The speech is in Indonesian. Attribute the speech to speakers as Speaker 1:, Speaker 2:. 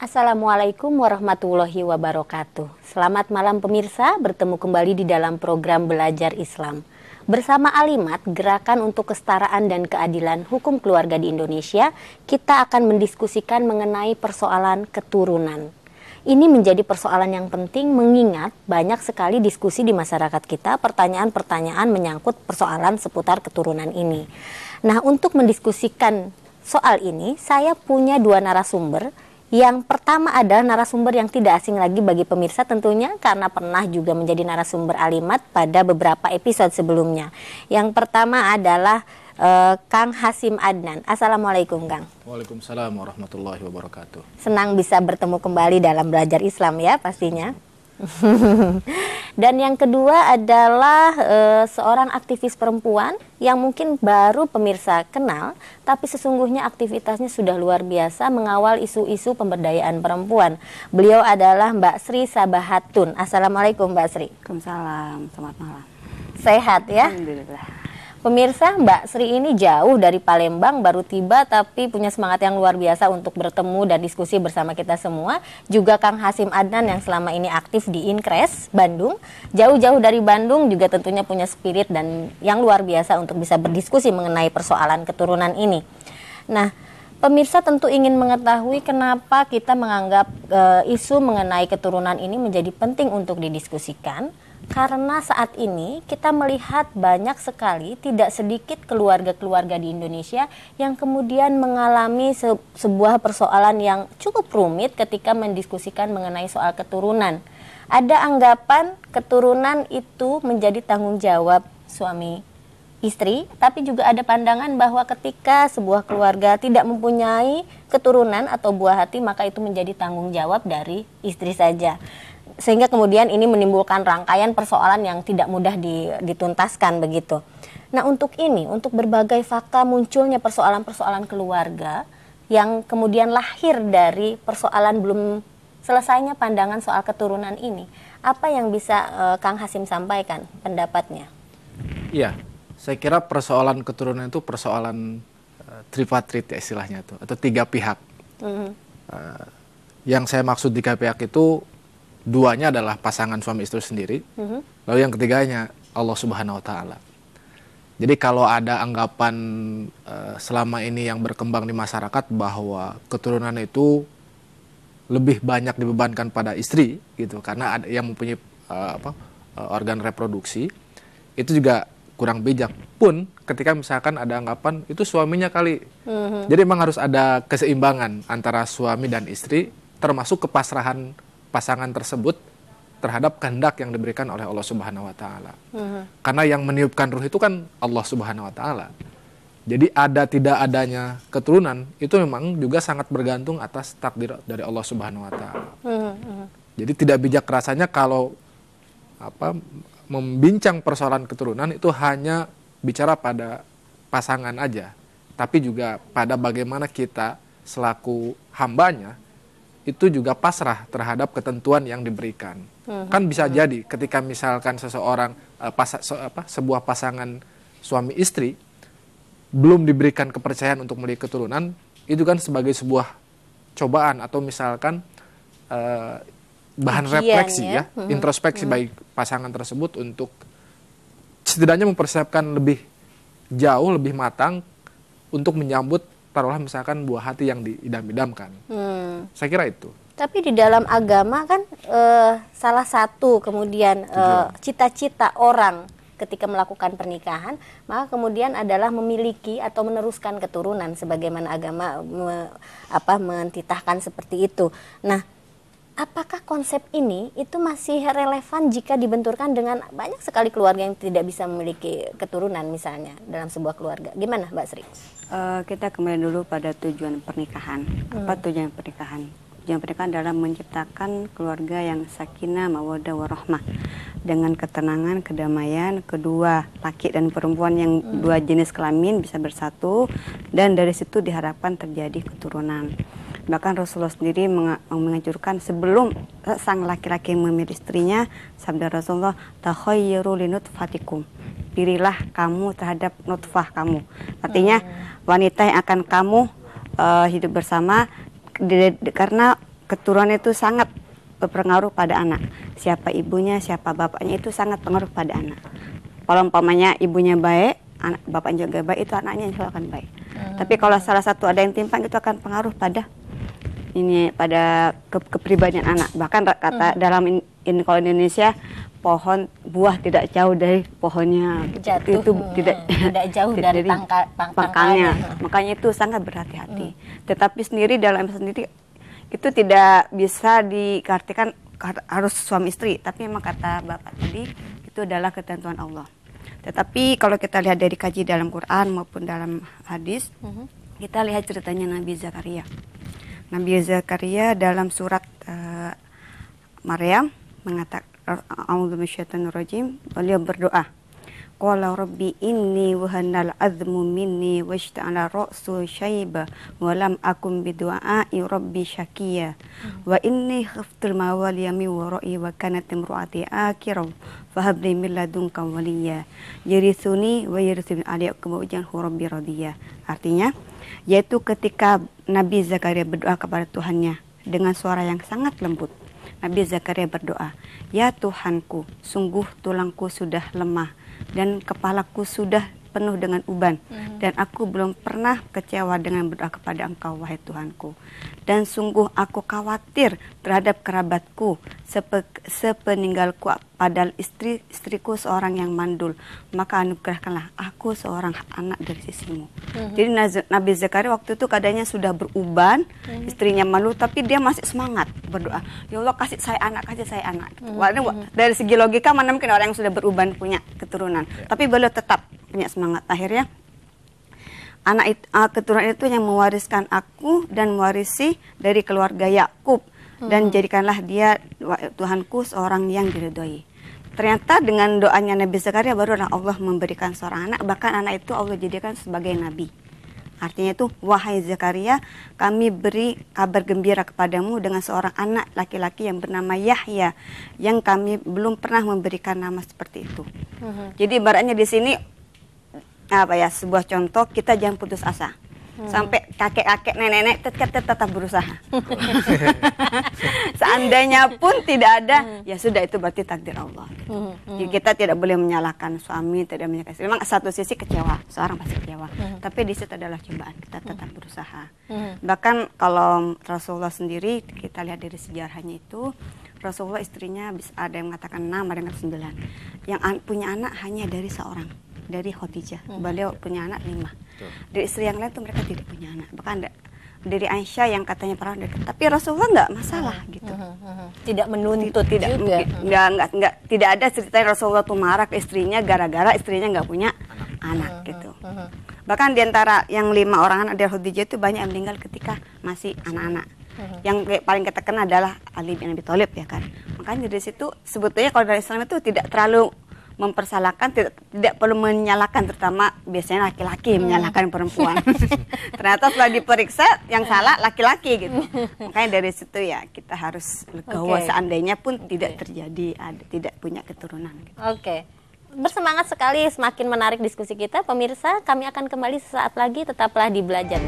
Speaker 1: Assalamualaikum warahmatullahi wabarakatuh. Selamat malam pemirsa, bertemu kembali di dalam program Belajar Islam. Bersama Alimat, Gerakan untuk Kesetaraan dan Keadilan Hukum Keluarga di Indonesia, kita akan mendiskusikan mengenai persoalan keturunan. Ini menjadi persoalan yang penting mengingat banyak sekali diskusi di masyarakat kita, pertanyaan-pertanyaan menyangkut persoalan seputar keturunan ini. Nah, untuk mendiskusikan soal ini, saya punya dua narasumber. Yang pertama adalah narasumber yang tidak asing lagi bagi pemirsa tentunya karena pernah juga menjadi narasumber Alimat pada beberapa episode sebelumnya. Yang pertama adalah Kang Hasim Adnan. Assalamualaikum Kang.
Speaker 2: Waalaikumsalam warahmatullahi wabarakatuh.
Speaker 1: Senang bisa bertemu kembali dalam Belajar Islam ya pastinya. Dan yang kedua adalah seorang aktivis perempuan yang mungkin baru pemirsa kenal, tapi sesungguhnya aktivitasnya sudah luar biasa mengawal isu-isu pemberdayaan perempuan. Beliau adalah Mbak Sri Sabahatun. Assalamualaikum Mbak Sri.
Speaker 3: Waalaikumsalam, selamat malam.
Speaker 1: Sehat ya?
Speaker 3: Alhamdulillah.
Speaker 1: Pemirsa, Mbak Sri ini jauh dari Palembang, baru tiba tapi punya semangat yang luar biasa untuk bertemu dan diskusi bersama kita semua. Juga Kang Hasim Adnan yang selama ini aktif di Inkres, Bandung. Jauh-jauh dari Bandung juga tentunya punya spirit dan yang luar biasa untuk bisa berdiskusi mengenai persoalan keturunan ini. Nah, pemirsa tentu ingin mengetahui kenapa kita menganggap isu mengenai keturunan ini menjadi penting untuk didiskusikan. Karena saat ini kita melihat banyak sekali, tidak sedikit keluarga-keluarga di Indonesia yang kemudian mengalami sebuah persoalan yang cukup rumit ketika mendiskusikan mengenai soal keturunan. Ada anggapan keturunan itu menjadi tanggung jawab suami istri, tapi juga ada pandangan bahwa ketika sebuah keluarga tidak mempunyai keturunan atau buah hati, maka itu menjadi tanggung jawab dari istri saja. Sehingga kemudian ini menimbulkan rangkaian persoalan yang tidak mudah dituntaskan begitu. Nah, untuk berbagai fakta munculnya persoalan-persoalan keluarga yang kemudian lahir dari persoalan belum selesainya pandangan soal keturunan ini, apa yang bisa Kang Hasim sampaikan pendapatnya?
Speaker 2: Iya, saya kira persoalan keturunan itu persoalan tripartit ya istilahnya itu, atau tiga pihak. Yang saya maksud tiga pihak itu duanya adalah pasangan suami istri sendiri, lalu yang ketiganya Allah Subhanahu Wa Taala. Jadi kalau ada anggapan selama ini yang berkembang di masyarakat bahwa keturunan itu lebih banyak dibebankan pada istri, gitu, karena ada yang mempunyai organ reproduksi, itu juga kurang bijak. Pun ketika misalkan ada anggapan itu suaminya kali, jadi memang harus ada keseimbangan antara suami dan istri, termasuk kepasrahan pasangan tersebut terhadap kehendak yang diberikan oleh Allah Subhanahu Wa Taala. Karena yang meniupkan ruh itu kan Allah Subhanahu Wa Taala. Jadi ada tidak adanya keturunan itu memang juga sangat bergantung atas takdir dari Allah Subhanahu Wa Taala. Jadi tidak bijak rasanya kalau membincang persoalan keturunan itu hanya bicara pada pasangan aja, tapi juga pada bagaimana kita selaku hambanya itu juga pasrah terhadap ketentuan yang diberikan. Kan bisa jadi ketika misalkan seseorang sebuah pasangan suami istri belum diberikan kepercayaan untuk memiliki keturunan, itu kan sebagai sebuah cobaan atau misalkan bahan refleksi ya, introspeksi bagi pasangan tersebut untuk setidaknya mempersiapkan lebih jauh, lebih matang untuk menyambut taruhlah misalkan buah hati yang diidam-idamkan. Saya kira itu.
Speaker 1: Tapi di dalam agama kan salah satu kemudian cita-cita orang ketika melakukan pernikahan, maka kemudian adalah memiliki atau meneruskan keturunan sebagaimana agama mentitahkan seperti itu. Nah, apakah konsep ini itu masih relevan jika dibenturkan dengan banyak sekali keluarga yang tidak bisa memiliki keturunan misalnya dalam sebuah keluarga? Gimana Mbak Sri?
Speaker 3: Kita kembali dulu pada tujuan pernikahan. Apa tujuan pernikahan? Tujuan pernikahan adalah menciptakan keluarga yang sakinah, mawaddah, warahmah dengan ketenangan, kedamaian, kedua laki dan perempuan yang dua jenis kelamin bisa bersatu, dan dari situ diharapkan terjadi keturunan. Bahkan Rasulullah sendiri menganjurkan sebelum sang laki-laki memilih istrinya, sabda Rasulullah, takhayyaru linutfatikum, pilihlah kamu terhadap nutfah kamu. Artinya wanita yang akan kamu hidup bersama, karena keturunan itu sangat berpengaruh pada anak. Siapa ibunya, siapa bapaknya itu sangat pengaruh pada anak. Kalau umpamanya ibunya baik, anak bapaknya juga baik, itu anaknya insya Allah akan baik. Tapi kalau salah satu ada yang timpang, itu akan pengaruh pada kepribadian anak. Bahkan kata dalam kalau Indonesia, pohon buah tidak jauh dari pohonnya
Speaker 1: jatuh,
Speaker 3: itu tidak
Speaker 1: jauh dari
Speaker 3: pangkalnya. Makanya itu sangat berhati-hati. Tetapi dalam sendiri itu tidak bisa diartikan harus suami istri, tapi memang kata Bapak tadi itu adalah ketentuan Allah. Tetapi kalau kita lihat dari kaji dalam Quran maupun dalam hadis, kita lihat ceritanya Nabi Zakaria. Nabi Zakaria dalam surat Maryam mengatakan, A'udzu minasyaitonir rajim, beliau berdoa, qala rabbi inni wahanal azmu minni washta'ala ra'su syaiba wa lam akum bidu'a'i rabbi syakiya wa inni khiftul mawaliya min wara'i wa kanat imra'ati akira fahab li min ladunka waliya yarithuni wa yarithu min ali yaqubu rabbi radiya. Artinya yaitu ketika Nabi Zakaria berdoa kepada Tuhannya dengan suara yang sangat lembut. Nabi Zakaria berdoa, ya Tuhanku, sungguh tulangku sudah lemah dan kepalaku sudah penuh dengan uban, dan aku belum pernah kecewa dengan berdoa kepada Engkau, wahai Tuhanku. Dan sungguh aku khawatir terhadap kerabatku sepeninggalku, padahal istriku seorang yang mandul, maka anugerahkanlah aku seorang anak dari sisimu. Jadi Nabi Zakaria waktu itu keadaannya sudah beruban, istrinya malu, tapi dia masih semangat berdoa, ya Allah kasih saya anak. Dari segi logika mana mungkin orang yang sudah beruban punya keturunan, tapi beliau tetap punya semangat. Akhirnya keturunan itu yang mewariskan aku dan mewarisi dari keluarga Yakub, dan jadikanlah dia Tuhanku seorang yang diridhoi. Ternyata dengan doanya Nabi Zakaria barulah Allah memberikan seorang anak, bahkan anak itu Allah jadikan sebagai nabi. Artinya itu, wahai Zakaria, kami beri kabar gembira kepadamu dengan seorang anak laki-laki yang bernama Yahya, yang kami belum pernah memberikan nama seperti itu. Jadi ibaratnya di sini sebuah contoh, kita jangan putus asa. Sampai kakek-kakek, nenek-nenek tetap berusaha. Seandainya pun tidak ada, ya sudah, itu berarti takdir Allah. Jadi kita tidak boleh menyalahkan suami, tidak menyalahkan istri. Memang satu sisi kecewa, seorang pasti kecewa. Tapi di situ adalah cobaan, kita tetap berusaha. Bahkan kalau Rasulullah sendiri, kita lihat dari sejarahnya itu, Rasulullah istrinya ada yang mengatakan 6, ada yang mengatakan 9. Yang punya anak hanya dari seorang, dari Khadijah. Beliau punya anak 5. Dari istri yang lain tuh mereka tidak punya anak. Bahkan dari Aisyah yang katanya pernah dekat, tapi Rasulullah nggak masalah gitu.
Speaker 1: Tidak menuntut,
Speaker 3: tidak ada ceritanya Rasulullah tuh marah ke istrinya gara-gara istrinya nggak punya anak gitu. Bahkan diantara yang 5 orang anak dari Khadijah itu banyak yang meninggal ketika masih anak-anak. Yang paling kita kenal adalah Ali bin Abi Thalib, ya kan. Makanya dari situ sebetulnya kalau dari Islam itu tidak terlalu mempersalahkan, tidak perlu menyalahkan, terutama biasanya laki-laki menyalahkan perempuan. Ternyata setelah diperiksa yang salah laki-laki gitu. Makanya dari situ ya kita harus legowo seandainya pun tidak terjadi, tidak punya keturunan gitu.
Speaker 1: Bersemangat sekali, semakin menarik diskusi kita. Pemirsa, kami akan kembali sesaat lagi, tetaplah di Belajar.